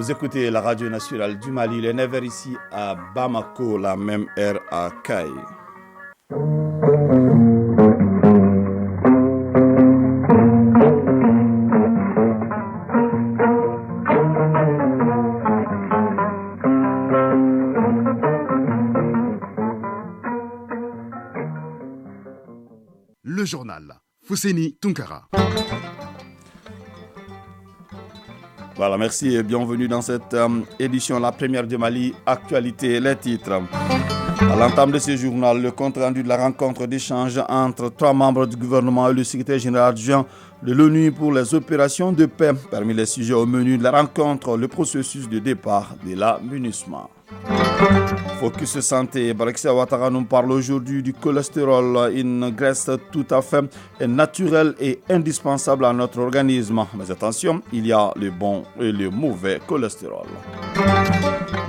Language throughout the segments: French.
Vous écoutez la radio nationale du Mali, les 9h ici à Bamako, la même heure à Kaï. Le journal. Fousséni Tunkara. Voilà, merci et bienvenue dans cette édition, la première de Mali, actualité, les titres. À l'entame de ce journal, le compte rendu de la rencontre d'échange entre 3 membres du gouvernement et le secrétaire général adjoint de l'ONU pour les opérations de paix. Parmi les sujets au menu de la rencontre, le processus de départ de la MINUSMA. Focus Santé, Barexia Ouattara nous parle aujourd'hui du cholestérol, une graisse tout à fait naturelle et indispensable à notre organisme. Mais attention, il y a le bon et le mauvais cholestérol.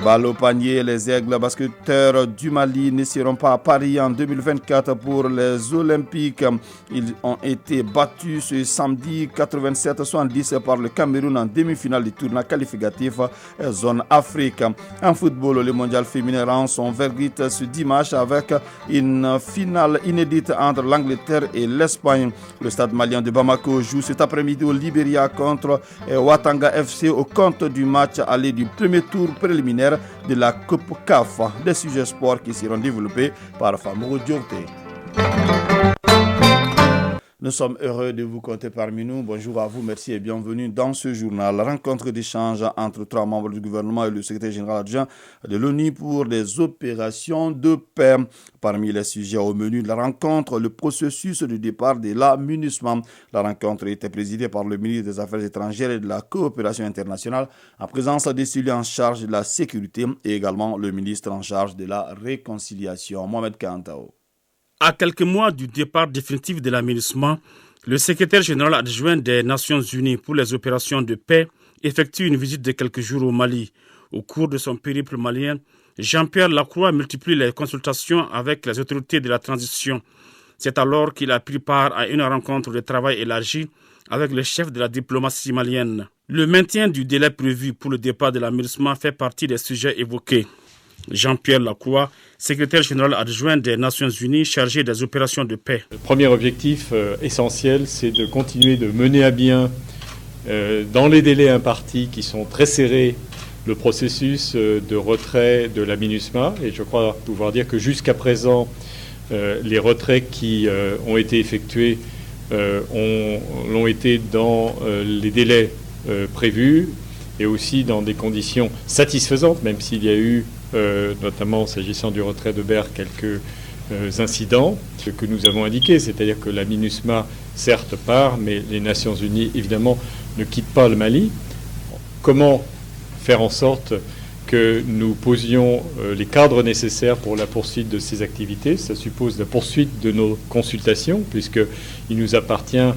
Balle au panier, les aigles basketteurs du Mali ne seront pas à Paris en 2024 pour les Olympiques. Ils ont été battus ce samedi 87-70 par le Cameroun en demi-finale du tournoi qualificatif Zone Afrique. En football, le mondial féminin rend son verdict ce dimanche avec une finale inédite entre l'Angleterre et l'Espagne. Le stade malien de Bamako joue cet après-midi au Libéria contre Ouattanga FC au compte du match aller du premier tour préliminaire de la Coupe CAF. Des sujets sport qui seront développés par Famou Diorté. Nous sommes heureux de vous compter parmi nous. Bonjour à vous, merci et bienvenue dans ce journal. La rencontre d'échange entre 3 membres du gouvernement et le secrétaire général adjoint de l'ONU pour les opérations de paix. Parmi les sujets au menu de la rencontre, le processus de départ de la MINUSMA. La rencontre était présidée par le ministre des Affaires étrangères et de la coopération internationale en présence de celui en charge de la sécurité et également le ministre en charge de la réconciliation, Mohamed Kantao. À quelques mois du départ définitif de la MINUSMA, le secrétaire général adjoint des Nations Unies pour les opérations de paix effectue une visite de quelques jours au Mali. Au cours de son périple malien, Jean-Pierre Lacroix multiplie les consultations avec les autorités de la transition. C'est alors qu'il a pris part à une rencontre de travail élargie avec le chef de la diplomatie malienne. Le maintien du délai prévu pour le départ de la MINUSMA fait partie des sujets évoqués. Jean-Pierre Lacroix, secrétaire général adjoint des Nations Unies chargé des opérations de paix. Le premier objectif essentiel, c'est de continuer de mener à bien, dans les délais impartis qui sont très serrés, le processus de retrait de la MINUSMA. Et je crois pouvoir dire que jusqu'à présent, les retraits qui ont été effectués l'ont été dans les délais prévus et aussi dans des conditions satisfaisantes, même s'il y a eu notamment s'agissant du retrait de Berre, quelques incidents. Ce que nous avons indiqué, c'est-à-dire que la MINUSMA, certes, part, mais les Nations Unies, évidemment, ne quittent pas le Mali. Comment faire en sorte que nous posions les cadres nécessaires pour la poursuite de ces activités? Ça suppose la poursuite de nos consultations, puisqu'il nous appartient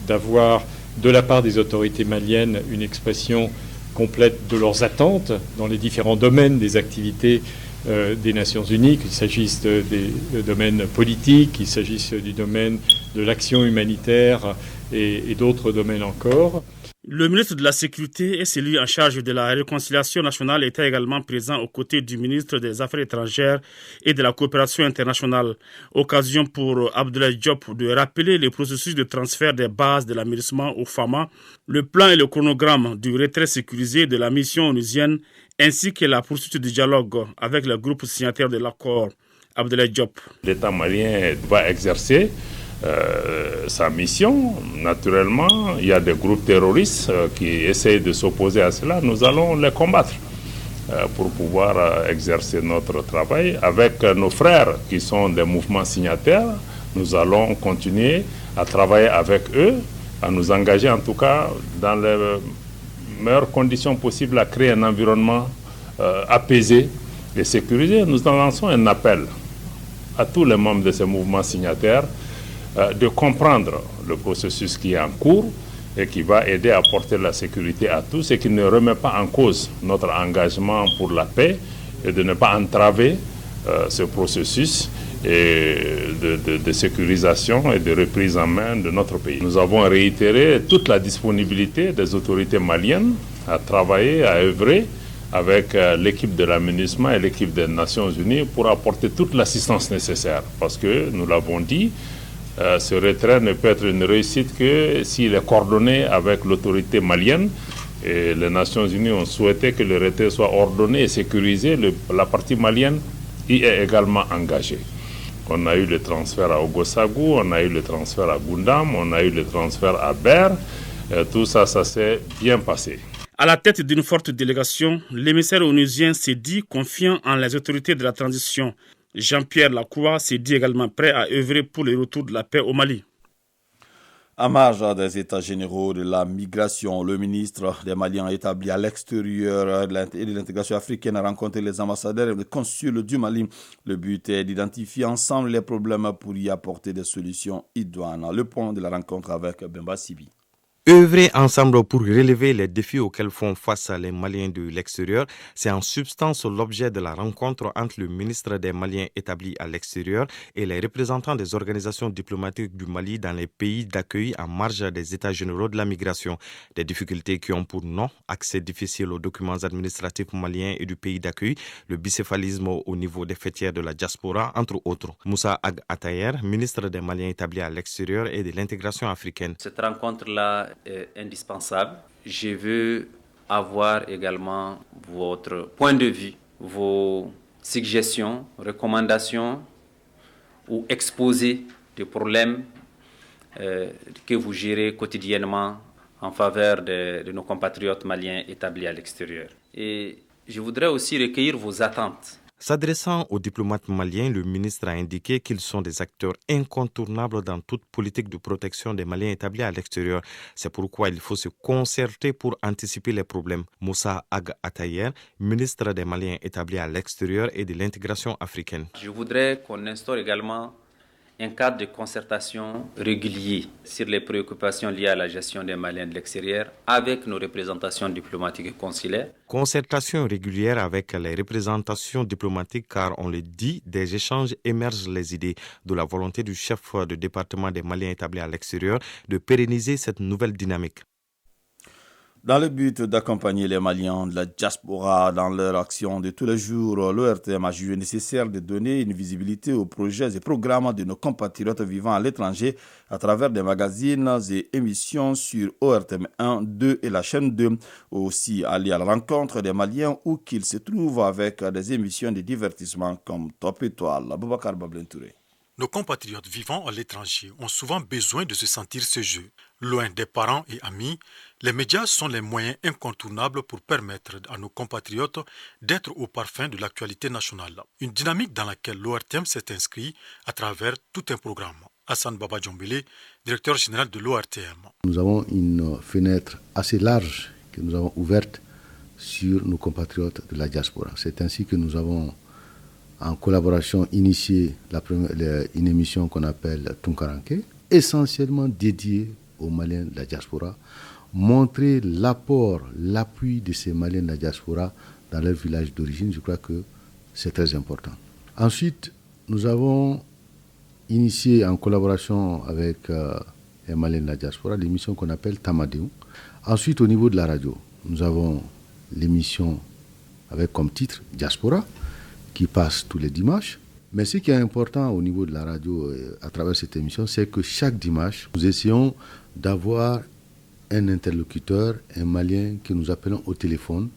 d'avoir, de la part des autorités maliennes, une expression complète de leurs attentes dans les différents domaines des activités des Nations Unies, qu'il s'agisse des domaines politiques, qu'il s'agisse du domaine de l'action humanitaire et d'autres domaines encore. Le ministre de la Sécurité et celui en charge de la réconciliation nationale étaient également présents aux côtés du ministre des Affaires étrangères et de la coopération internationale. Occasion pour Abdoulaye Diop de rappeler le processus de transfert des bases de la MINUSMA au FAMA, le plan et le chronogramme du retrait sécurisé de la mission onusienne, ainsi que la poursuite du dialogue avec le groupe signataire de l'accord. Abdoulaye Diop. L'État malien va exercer sa mission. Naturellement, il y a des groupes terroristes qui essayent de s'opposer à cela. Nous allons les combattre pour pouvoir exercer notre travail. Avec nos frères qui sont des mouvements signataires, nous allons continuer à travailler avec eux, à nous engager en tout cas dans les meilleures conditions possibles à créer un environnement apaisé et sécurisé. Nous lançons un appel à tous les membres de ces mouvements signataires de comprendre le processus qui est en cours et qui va aider à apporter la sécurité à tous et qui ne remet pas en cause notre engagement pour la paix et de ne pas entraver ce processus de sécurisation et de reprise en main de notre pays. Nous avons réitéré toute la disponibilité des autorités maliennes à travailler, à œuvrer avec l'équipe de la MINUSMA et l'équipe des Nations Unies pour apporter toute l'assistance nécessaire. Parce que, nous l'avons dit, ce retrait ne peut être une réussite que s'il est coordonné avec l'autorité malienne. Et les Nations Unies ont souhaité que le retrait soit ordonné et sécurisé. La partie malienne y est également engagée. On a eu le transfert à Ogosagou, on a eu le transfert à Gundam, on a eu le transfert à Ber. Tout ça, ça s'est bien passé. À la tête d'une forte délégation, l'émissaire onusien s'est dit confiant en les autorités de la transition. Jean-Pierre Lacroix s'est dit également prêt à œuvrer pour le retour de la paix au Mali. À marge des États généraux de la migration, le ministre des Maliens établi à l'extérieur et de l'intégration africaine a rencontré les ambassadeurs et les consuls du Mali. Le but est d'identifier ensemble les problèmes pour y apporter des solutions idoines. Le point de la rencontre avec Bemba Sibi. Œuvrer ensemble pour relever les défis auxquels font face les Maliens de l'extérieur, c'est en substance l'objet de la rencontre entre le ministre des Maliens établi à l'extérieur et les représentants des organisations diplomatiques du Mali dans les pays d'accueil en marge des États généraux de la migration. Des difficultés qui ont pour nom accès difficile aux documents administratifs maliens et du pays d'accueil, le bicéphalisme au niveau des fêtières de la diaspora, entre autres. Moussa Ag Atayer, ministre des Maliens établi à l'extérieur et de l'intégration africaine. Cette rencontre-là est indispensable. Je veux avoir également votre point de vue, vos suggestions, recommandations ou exposés des problèmes que vous gérez quotidiennement en faveur de nos compatriotes maliens établis à l'extérieur. Et je voudrais aussi recueillir vos attentes. S'adressant aux diplomates maliens, le ministre a indiqué qu'ils sont des acteurs incontournables dans toute politique de protection des Maliens établis à l'extérieur. C'est pourquoi il faut se concerter pour anticiper les problèmes. Moussa Ag Atayer, ministre des Maliens établis à l'extérieur et de l'intégration africaine. Je voudrais qu'on instaure également un cadre de concertation régulier sur les préoccupations liées à la gestion des Maliens de l'extérieur avec nos représentations diplomatiques et consulaires. Concertation régulière avec les représentations diplomatiques car, on le dit, des échanges émergent les idées de la volonté du chef de département des Maliens établis à l'extérieur de pérenniser cette nouvelle dynamique. Dans le but d'accompagner les Maliens de la diaspora dans leur action de tous les jours, l'ORTM a jugé nécessaire de donner une visibilité aux projets et programmes de nos compatriotes vivant à l'étranger à travers des magazines et émissions sur ORTM 1, 2 et la chaîne 2. Aussi aller à la rencontre des Maliens où qu'ils se trouvent avec des émissions de divertissement comme Top Étoile. Boubacar Bablentouré. Nos compatriotes vivant à l'étranger ont souvent besoin de se sentir ce jeu. Loin des parents et amis, les médias sont les moyens incontournables pour permettre à nos compatriotes d'être au parfum de l'actualité nationale. Une dynamique dans laquelle l'ORTM s'est inscrit à travers tout un programme. Hassan Baba Djombele, directeur général de l'ORTM. Nous avons une fenêtre assez large que nous avons ouverte sur nos compatriotes de la diaspora. C'est ainsi que nous avons en collaboration initié une émission qu'on appelle Tunkaranke, essentiellement dédiée aux Maliens de la diaspora, montrer l'apport, l'appui de ces Maliens de la diaspora dans leur village d'origine. Je crois que c'est très important. Ensuite, nous avons initié en collaboration avec les Maliens de la diaspora l'émission qu'on appelle Tamadéou. Ensuite, au niveau de la radio, nous avons l'émission avec comme titre Diaspora, qui passe tous les dimanches. Mais ce qui est important au niveau de la radio à travers cette émission, c'est que chaque dimanche, nous essayons d'avoir un interlocuteur, un Malien que nous appelons au téléphone,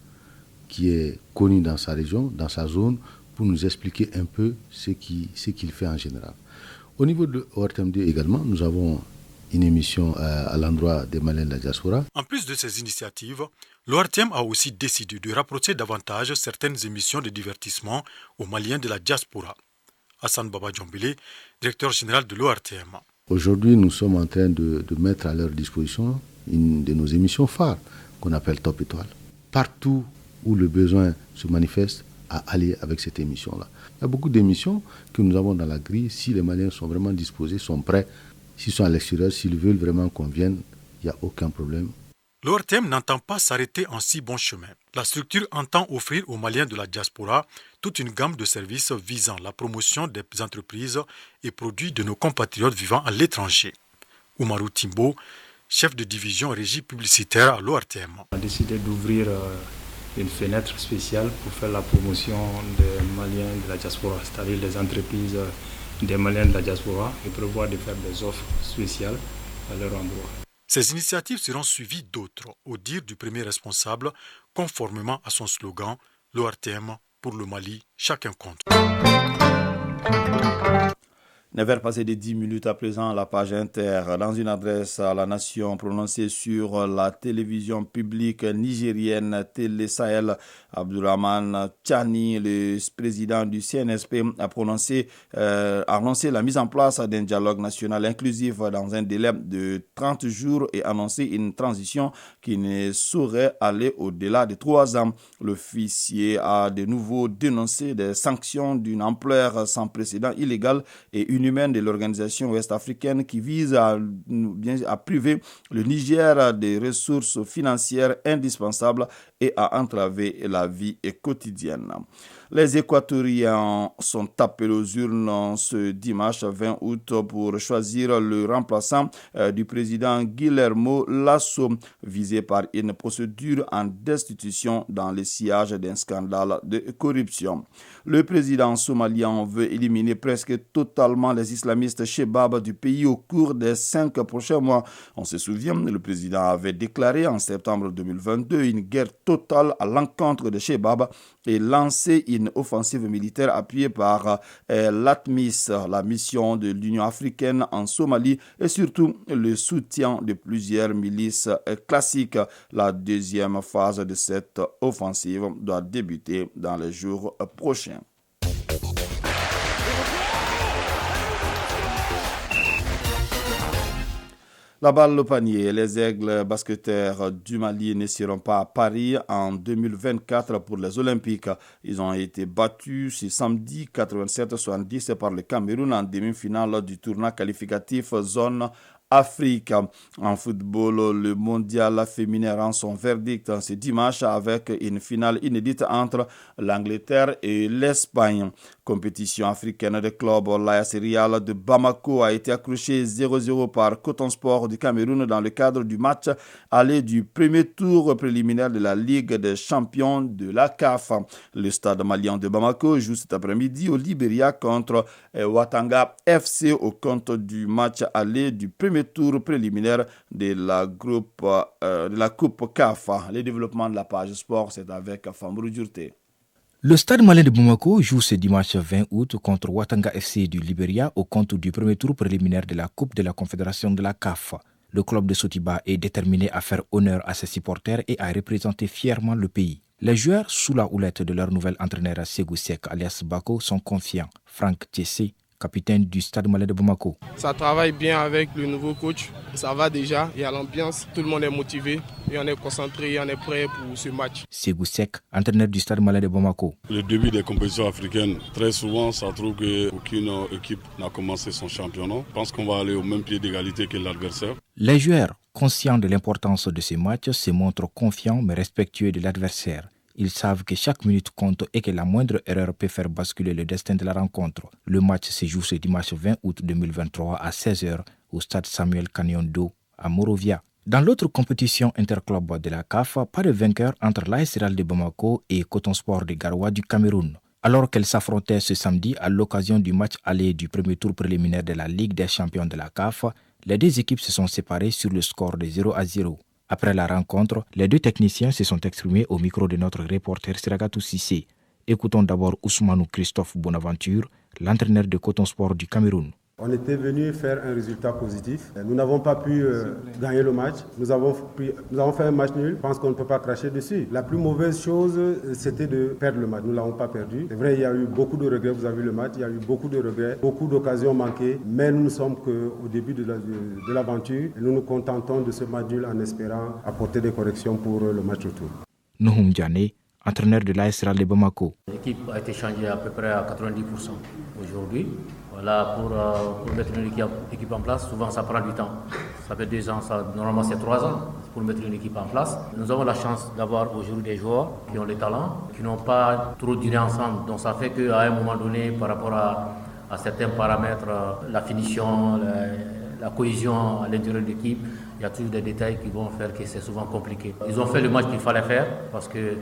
qui est connu dans sa région, dans sa zone, pour nous expliquer un peu ce qu'il fait en général. Au niveau de ORTM2 également, nous avons une émission à l'endroit des Maliens de la diaspora. En plus de ces initiatives, l'ORTM a aussi décidé de rapprocher davantage certaines émissions de divertissement aux Maliens de la diaspora. Hassan Baba Djombele, directeur général de l'ORTM. Aujourd'hui, nous sommes en train de mettre à leur disposition une de nos émissions phares qu'on appelle Top Étoile. Partout où le besoin se manifeste, à aller avec cette émission-là. Il y a beaucoup d'émissions que nous avons dans la grille. Si les Maliens sont vraiment disposés, sont prêts, s'ils sont à l'extérieur, s'ils veulent vraiment qu'on vienne, il n'y a aucun problème. L'ORTM n'entend pas s'arrêter en si bon chemin. La structure entend offrir aux Maliens de la diaspora toute une gamme de services visant la promotion des entreprises et produits de nos compatriotes vivant à l'étranger. Oumarou Timbo, chef de division régie publicitaire à l'ORTM. On a décidé d'ouvrir une fenêtre spéciale pour faire la promotion des Maliens de la diaspora, c'est-à-dire les entreprises des Maliens de la diaspora, et prévoit de faire des offres spéciales à leur endroit. Ces initiatives seront suivies d'autres, au dire du premier responsable, conformément à son slogan « L'ORTM pour le Mali, chacun compte ». 9h passé de 10 minutes à présent, la page Inter. Dans une adresse à la nation prononcée sur la télévision publique nigérienne Télé Sahel, Abdourahmane Tchani, le président du CNSP, a annoncé la mise en place d'un dialogue national inclusif dans un délai de 30 jours et annoncé une transition qui ne saurait aller au-delà de 3 ans. L'officier a de nouveau dénoncé des sanctions d'une ampleur sans précédent illégale et inhumaine de l'organisation ouest-africaine qui vise à priver le Niger des ressources financières indispensables et à entraver la vie quotidienne. Les Équatoriens sont appelés aux urnes ce dimanche 20 août pour choisir le remplaçant du président Guillermo Lasso, visé par une procédure en destitution dans le sillage d'un scandale de corruption. Le président somalien veut éliminer presque totalement les islamistes Chebab du pays au cours des 5 prochains mois. On se souvient, le président avait déclaré en septembre 2022 une guerre totale à l'encontre de Chebab et lancé une offensive militaire appuyée par l'ATMIS, la mission de l'Union africaine en Somalie, et surtout le soutien de plusieurs milices classiques. La deuxième phase de cette offensive doit débuter dans les jours prochains. La balle au panier, les Aigles basketteurs du Mali ne seront pas à Paris en 2024 pour les Olympiques. Ils ont été battus ce samedi 87-70 par le Cameroun en demi-finale du tournoi qualificatif zone Afrique. En football, le mondial féminin rend son verdict ce dimanche avec une finale inédite entre l'Angleterre et l'Espagne. Compétition africaine de club, l'AS Real de Bamako a été accroché 0-0 par Coton Sport du Cameroun dans le cadre du match aller du premier tour préliminaire de la Ligue des champions de la CAF. Le stade malien de Bamako joue cet après-midi au Libéria contre Ouattanga FC au compte du match aller du premier tour préliminaire de la Coupe CAF. Le développement de la page sport, c'est avec Fambrou Djurté. Le stade malien de Bamako joue ce dimanche 20 août contre Ouattanga FC du Libéria au compte du premier tour préliminaire de la Coupe de la Confédération de la CAF. Le club de Sotiba est déterminé à faire honneur à ses supporters et à représenter fièrement le pays. Les joueurs, sous la houlette de leur nouvel entraîneur Ségou Sek alias Bako, sont confiants. Franck Tessé, capitaine du stade malais de Bamako. Ça travaille bien avec le nouveau coach, ça va déjà, il y a l'ambiance, tout le monde est motivé et on est concentré et on est prêt pour ce match. Ségou Sek, entraîneur du stade malais de Bamako. Le début des compétitions africaines, très souvent ça trouve qu'aucune équipe n'a commencé son championnat. Je pense qu'on va aller au même pied d'égalité que l'adversaire. Les joueurs, conscients de l'importance de ces matchs, se montrent confiants mais respectueux de l'adversaire. Ils savent que chaque minute compte et que la moindre erreur peut faire basculer le destin de la rencontre. Le match se joue ce dimanche 20 août 2023 à 16h au stade Samuel Kanyondo à Morovia. Dans l'autre compétition interclub de la CAF, pas de vainqueur entre l'AS Real de Bamako et Coton Sport de Garoua du Cameroun. Alors qu'elles s'affrontaient ce samedi à l'occasion du match aller du premier tour préliminaire de la Ligue des champions de la CAF, les deux équipes se sont séparées sur le score de 0-0. Après la rencontre, les deux techniciens se sont exprimés au micro de notre reporter Siragatou Sissé. Écoutons d'abord Ousmanou Christophe Bonaventure, l'entraîneur de Coton Sport du Cameroun. On était venu faire un résultat positif. Nous n'avons pas pu gagner le match. Nous avons fait un match nul. Je pense qu'on ne peut pas cracher dessus. La plus mauvaise chose, c'était de perdre le match. Nous ne l'avons pas perdu. C'est vrai, il y a eu beaucoup de regrets. Vous avez vu le match, il y a eu beaucoup de regrets, beaucoup d'occasions manquées. Mais nous ne sommes qu'au début de l'aventure. Et nous nous contentons de ce match nul en espérant apporter des corrections pour le match retour. Nouhoum Diané, entraîneur de l'AS Real de Bamako. L'équipe a été changée à peu près à 90% aujourd'hui. Voilà, pour mettre une équipe en place, souvent ça prend du temps. Ça fait 2 ans, normalement c'est 3 ans pour mettre une équipe en place. Nous avons la chance d'avoir aujourd'hui des joueurs qui ont les talents, qui n'ont pas trop duré ensemble. Donc ça fait qu'à un moment donné, par rapport à certains paramètres, la finition, la cohésion à l'intérieur de l'équipe. Il y a toujours des détails qui vont faire que c'est souvent compliqué. Ils ont fait le match qu'il fallait faire parce que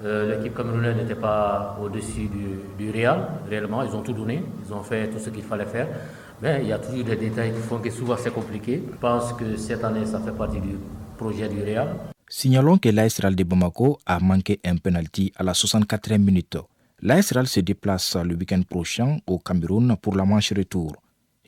l'équipe camerounaise n'était pas au-dessus du Real. Réellement, ils ont tout donné. Ils ont fait tout ce qu'il fallait faire. Mais il y a toujours des détails qui font que souvent c'est compliqué. Je pense que cette année, ça fait partie du projet du Real. Signalons que l'AS Real de Bamako a manqué un penalty à la 64e minute. L'AS Real se déplace le week-end prochain au Cameroun pour la manche retour.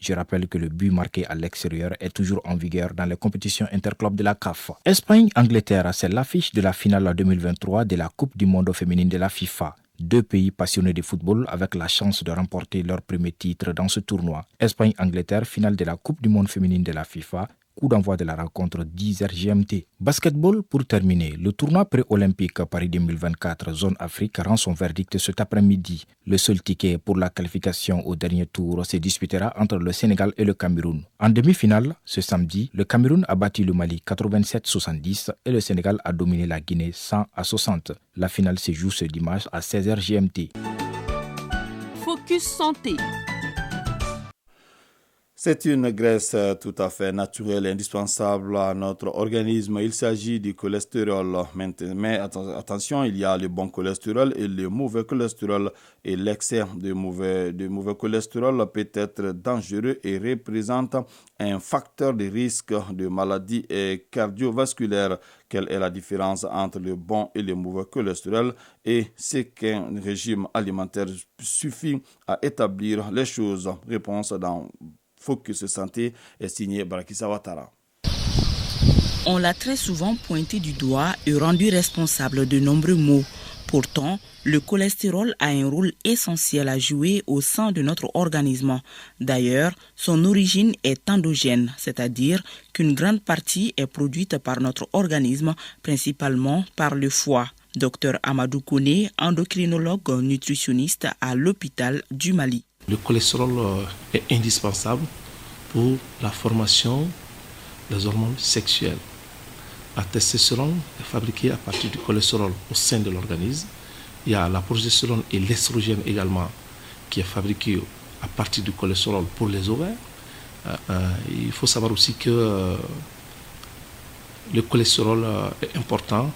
Je rappelle que le but marqué à l'extérieur est toujours en vigueur dans les compétitions interclubs de la CAF. Espagne-Angleterre, c'est l'affiche de la finale 2023 de la Coupe du monde féminine de la FIFA. Deux pays passionnés de football avec la chance de remporter leur premier titre dans ce tournoi. Espagne-Angleterre, finale de la Coupe du monde féminine de la FIFA. Coup d'envoi de la rencontre 10h GMT. Basketball pour terminer. Le tournoi pré-olympique Paris 2024 Zone Afrique rend son verdict cet après-midi. Le seul ticket pour la qualification au dernier tour se disputera entre le Sénégal et le Cameroun. En demi-finale, ce samedi, le Cameroun a battu le Mali 87-70 et le Sénégal a dominé la Guinée 100-60. La finale se joue ce dimanche à 16h GMT. Focus Santé. C'est une graisse tout à fait naturelle et indispensable à notre organisme. Il s'agit du cholestérol. Mais attention, il y a le bon cholestérol et le mauvais cholestérol. Et l'excès de mauvais cholestérol peut être dangereux et représente un facteur de risque de maladies cardiovasculaires. Quelle est la différence entre le bon et le mauvais cholestérol et c'est qu'un régime alimentaire suffit à établir les choses? Réponse dans Focus Santé est signé Barakissa Ouattara. On l'a très souvent pointé du doigt et rendu responsable de nombreux maux. Pourtant, le cholestérol a un rôle essentiel à jouer au sein de notre organisme. D'ailleurs, son origine est endogène, c'est-à-dire qu'une grande partie est produite par notre organisme, principalement par le foie. Dr Amadou Kone, endocrinologue nutritionniste à l'hôpital du Mali. Le cholestérol est indispensable pour la formation des hormones sexuelles. La testostérone est fabriquée à partir du cholestérol au sein de l'organisme. Il y a la progestérone et l'estrogène également qui est fabriquée à partir du cholestérol pour les ovaires. Il faut savoir aussi que le cholestérol est important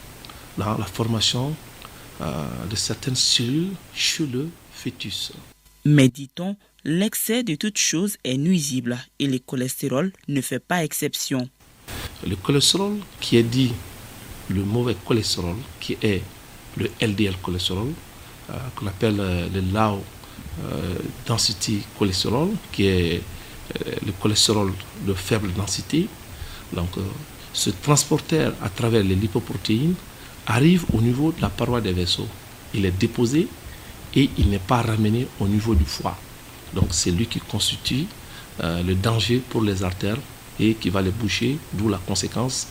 dans la formation de certaines cellules chez le fœtus. Mais dit-on, l'excès de toute chose est nuisible et le cholestérol ne fait pas exception. Le cholestérol qui est dit le mauvais cholestérol, qui est le LDL cholestérol, qu'on appelle le low density cholestérol, qui est le cholestérol de faible densité. Donc, ce transporteur à travers les lipoprotéines arrive au niveau de la paroi des vaisseaux. Il est déposé et il n'est pas ramené au niveau du foie. Donc c'est lui qui constitue le danger pour les artères et qui va les boucher, d'où la conséquence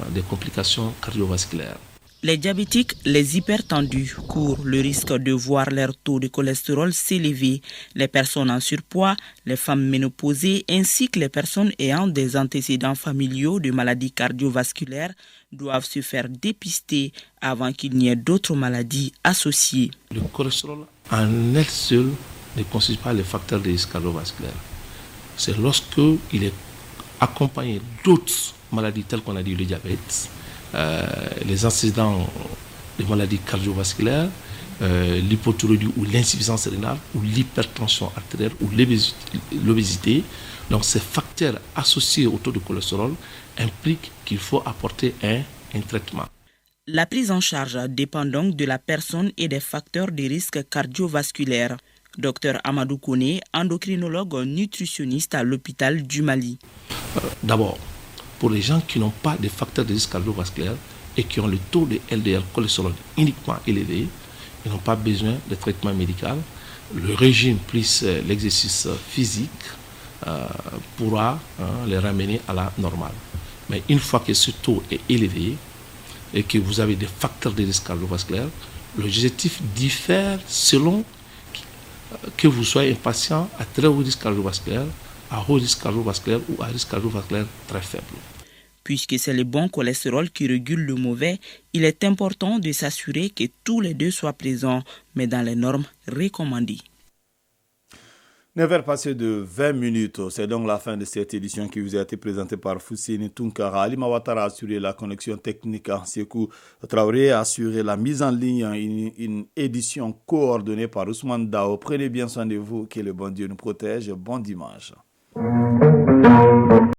des complications cardiovasculaires. Les diabétiques, les hypertendus courent le risque de voir leur taux de cholestérol s'élever. Les personnes en surpoids, les femmes ménopausées ainsi que les personnes ayant des antécédents familiaux de maladies cardiovasculaires doivent se faire dépister avant qu'il n'y ait d'autres maladies associées. Le cholestérol en elle seule ne constitue pas le facteur de risque cardiovasculaire. C'est lorsque il est accompagné d'autres maladies telles qu'on a dit le diabète, les antécédents de maladies cardiovasculaires, l'hypothyroïdie ou l'insuffisance rénale ou l'hypertension artérielle ou l'obésité. Donc ces facteurs associés au taux de cholestérol impliquent qu'il faut apporter un traitement. La prise en charge dépend donc de la personne et des facteurs de risque cardiovasculaires. Dr Amadou Kone, endocrinologue nutritionniste à l'hôpital du Mali. D'abord, pour les gens qui n'ont pas de facteurs de risque cardiovasculaire et qui ont le taux de LDL cholestérol uniquement élevé, ils n'ont pas besoin de traitement médical. Le régime plus l'exercice physique pourra les ramener à la normale. Mais une fois que ce taux est élevé et que vous avez des facteurs de risque cardiovasculaire, l'objectif diffère selon que vous soyez un patient à très haut risque cardiovasculaire, à haut risque cardiovasculaire ou à risque cardiovasculaire très faible. Puisque c'est le bon cholestérol qui régule le mauvais, il est important de s'assurer que tous les deux soient présents, mais dans les normes recommandées. 9h passé de 20 minutes. C'est donc la fin de cette édition qui vous a été présentée par Fousseini Tunkara. Ali Mawatara a assuré la connexion technique. Sekou Traoré a assuré la mise en ligne. Une édition coordonnée par Ousmane Dao. Prenez bien soin de vous. Que le bon Dieu nous protège. Bon dimanche.